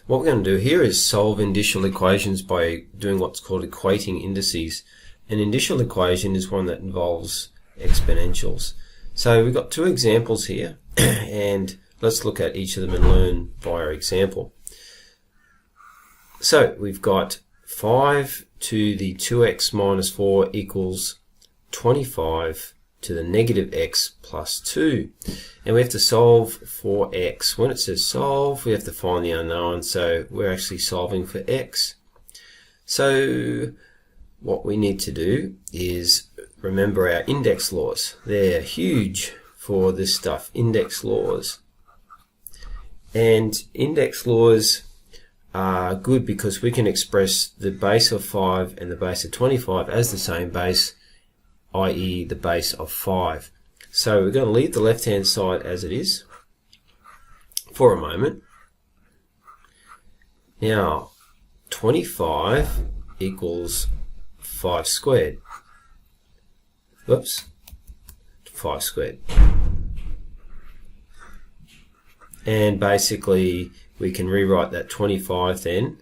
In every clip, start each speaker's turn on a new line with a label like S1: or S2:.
S1: What we're going to do here is solve indicial equations by doing what's called equating indices. An indicial equation is one that involves exponentials. So we've got two examples here, and let's look at each of them and learn via example. So we've got 5 to the 2x minus 4 equals 25 to the negative x plus 2. And we have to solve for x. When it says solve, we have to find the unknown, so we're actually solving for x. So what we need to do is remember our index laws. They're huge for this stuff, index laws. And index laws are good because we can express the base of 5 and the base of 25 as the same base, i.e. the base of 5. So we're going to leave the left-hand side as it is for a moment. Now, 25 equals 5 squared. Whoops, 5 squared. And basically, we can rewrite that 25 then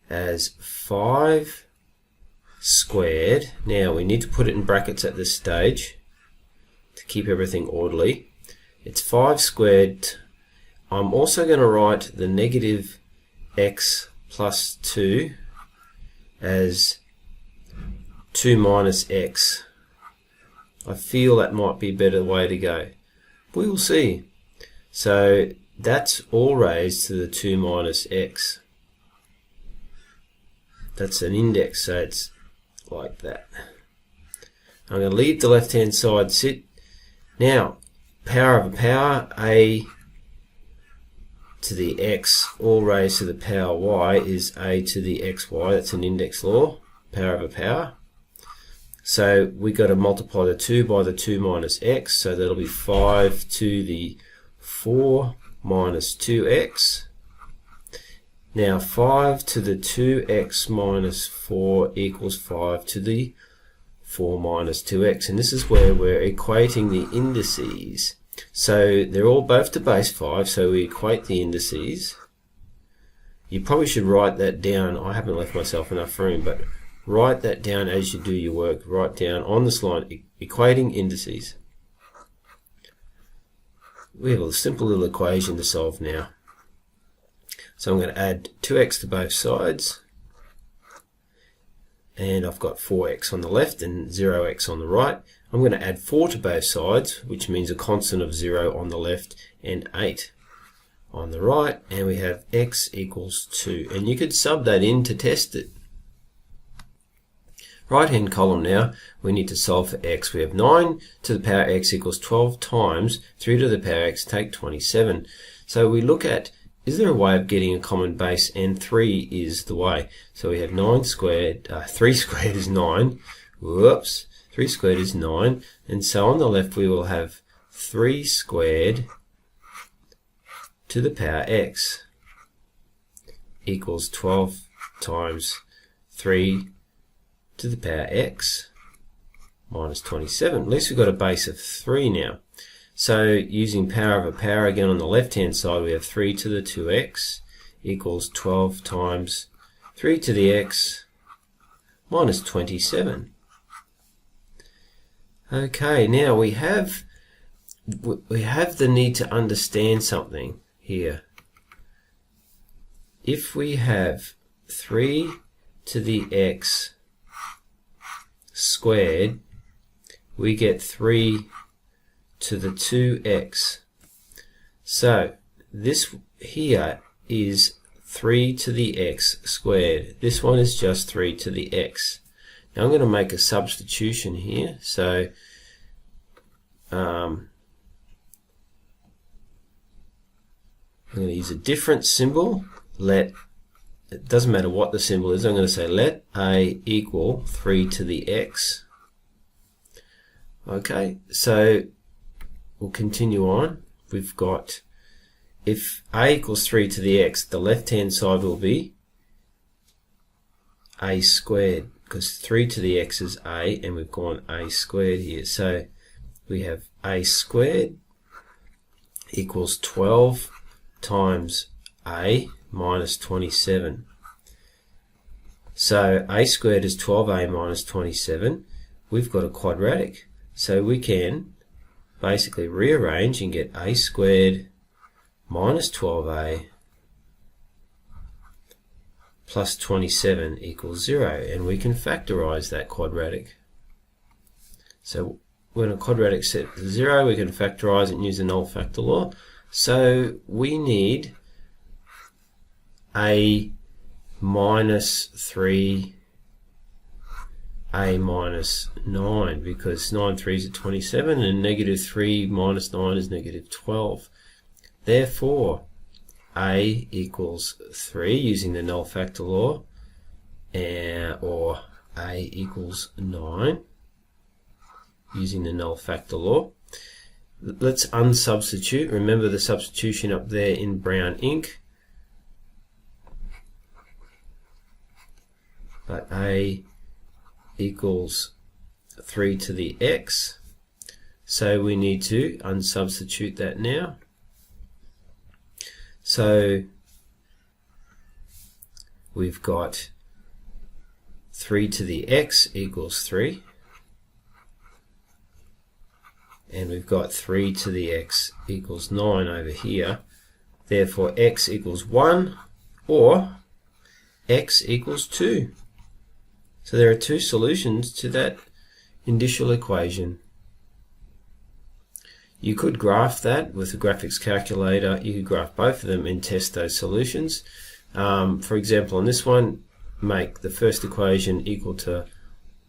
S1: as 5 squared. Now we need to put it in brackets at this stage to keep everything orderly. It's 5 squared. I'm also going to write the negative x plus 2 as 2 minus x. I feel that might be a better way to go. We will see. So that's all raised to the 2 minus x. That's an index, so it's like that. I'm going to leave the left hand side sit. Now, power of a power, a to the x all raised to the power y is a to the xy. That's an index law, power of a power. So we got to multiply the 2 by the 2 minus x, so that'll be 5 to the 4 minus 2x. Now 5 to the 2x minus 4 equals 5 to the 4 minus 2x, and this is where we're equating the indices. So they're all both to base 5, so we equate the indices. You probably should write that down. I haven't left myself enough room, but write that down as you do your work. Write down on this line, equating indices. We have a simple little equation to solve now. So I'm going to add 2x to both sides, and I've got 4x on the left and 0x on the right. I'm going to add 4 to both sides, which means a constant of 0 on the left and 8 on the right, and we have x equals 2. And you could sub that in to test it. Right hand column now, we need to solve for x. We have 9 to the power x equals 12 times 3 to the power x, take 27. So we look at, is there a way of getting a common base? And 3 is the way. So we have 9 squared, 3 squared is 9. Whoops, 3 squared is 9. And so on the left we will have 3 squared to the power x equals 12 times 3 to the power x minus 27. At least we've got a base of 3 now. So using power of a power again on the left hand side, we have 3 to the 2x equals 12 times 3 to the x minus 27. Okay, now we have the need to understand something here. If we have 3 to the x squared, we get 3 to the 2x. So this here is 3 to the x squared. This one is just 3 to the x. Now I'm going to make a substitution here. So I'm going to use a different symbol. It doesn't matter what the symbol is. I'm going to say let a equal 3 to the x. Okay, so we'll continue on. We've got, if a equals 3 to the x, the left hand side will be a squared, because 3 to the x is a, and we've gone a squared here. So we have a squared equals 12 times a minus 27. So a squared is 12a minus 27. We've got a quadratic. So we can basically rearrange and get a squared minus 12a plus 27 equals 0. And we can factorize that quadratic. So when a quadratic set to 0, we can factorize it and use the null factor law. So we need a minus 3, a minus 9, because 9 3s are 27 and negative 3 minus 9 is negative 12. Therefore, a equals 3 using the null factor law, or a equals 9 using the null factor law. Let's unsubstitute. Remember the substitution up there in brown ink. But a equals 3 to the x. So we need to unsubstitute that now. So we've got 3 to the x equals 3. And we've got 3 to the x equals 9 over here. Therefore, x equals 1 or x equals 2. So there are two solutions to that indicial equation. You could graph that with a graphics calculator. You could graph both of them and test those solutions. For example, on this one, make the first equation equal to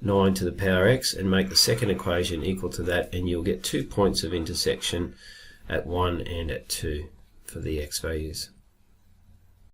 S1: 9 to the power x and make the second equation equal to that, and you'll get 2 points of intersection at 1 and at 2 for the x values.